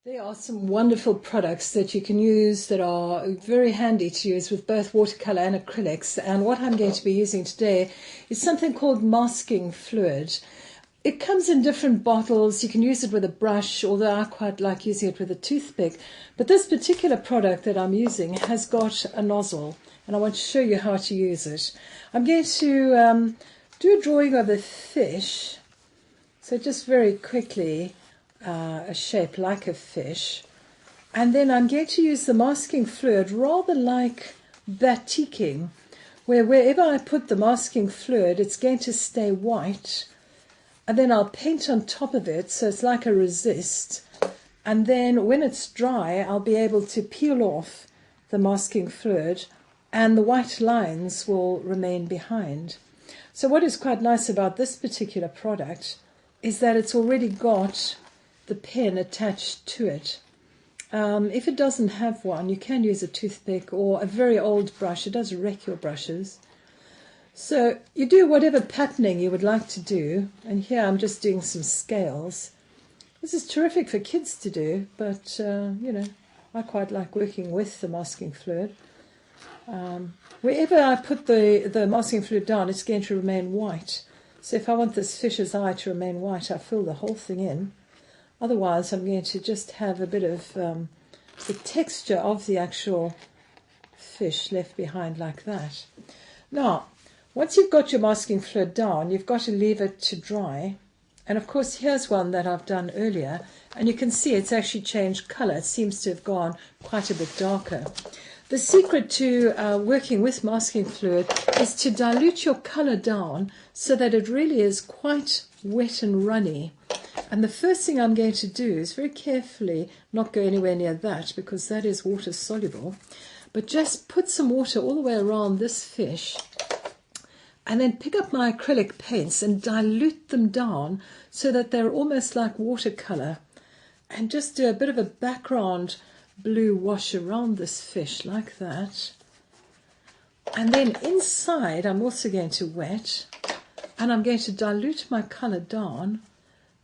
There are some wonderful products that you can use that are very handy to use with both watercolor and acrylics. And what I'm going to be using today is something called masking fluid. It comes in different bottles. You can use it with a brush, although I quite like using it with a toothpick. But this particular product that I'm using has got a nozzle, and I want to show you how to use it. I'm going to do a drawing of a fish. So just very quickly, a shape like a fish. And then I'm going to use the masking fluid rather like batiking, where wherever I put the masking fluid, it's going to stay white. And then I'll paint on top of it, so it's like a resist. And then when it's dry, I'll be able to peel off the masking fluid and the white lines will remain behind. So what is quite nice about this particular product is that it's already got the pen attached to it. If it doesn't have one, you can use a toothpick or a very old brush. It does wreck your brushes. So you do whatever patterning you would like to do. And here I'm just doing some scales. This is terrific for kids to do, but I quite like working with the masking fluid. Wherever I put the masking fluid down, it's going to remain white. So if I want this fish's eye to remain white, I fill the whole thing in. Otherwise, I'm going to just have a bit of the texture of the actual fish left behind like that. Now, once you've got your masking fluid down, you've got to leave it to dry. And of course, here's one that I've done earlier. And you can see it's actually changed colour. It seems to have gone quite a bit darker. The secret to working with masking fluid is to dilute your colour down so that it really is quite wet and runny. And the first thing I'm going to do is very carefully not go anywhere near that because that is water soluble, but just put some water all the way around this fish and then pick up my acrylic paints and dilute them down so that they're almost like watercolor, and just do a bit of a background blue wash around this fish like that. And then inside I'm also going to wet, and I'm going to dilute my color down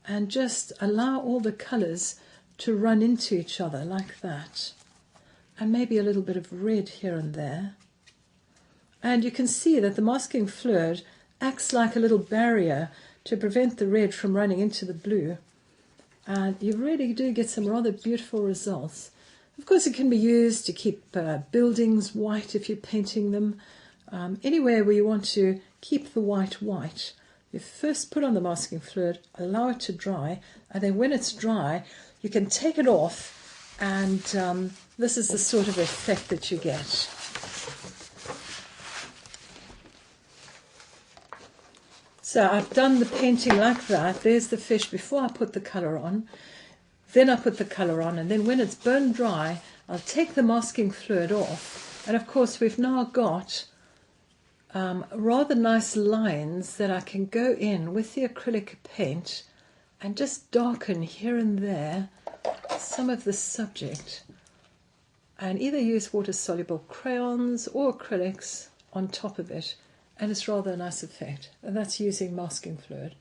and just allow all the colors to run into each other like that. And maybe a little bit of red here and there. And you can see that the masking fluid acts like a little barrier to prevent the red from running into the blue. And you really do get some rather beautiful results. Of course, it can be used to keep buildings white if you're painting them. Anywhere where you want to keep the white white. You first put on the masking fluid, allow it to dry, and then when it's dry, you can take it off, and this is the sort of effect that you get. So I've done the painting like that. There's the fish before I put the colour on. Then I put the colour on, and then when it's bone dry, I'll take the masking fluid off. And of course, we've now got rather nice lines that I can go in with the acrylic paint and just darken here and there some of the subject, and either use water-soluble crayons or acrylics on top of it, and it's rather a nice effect. And that's using masking fluid.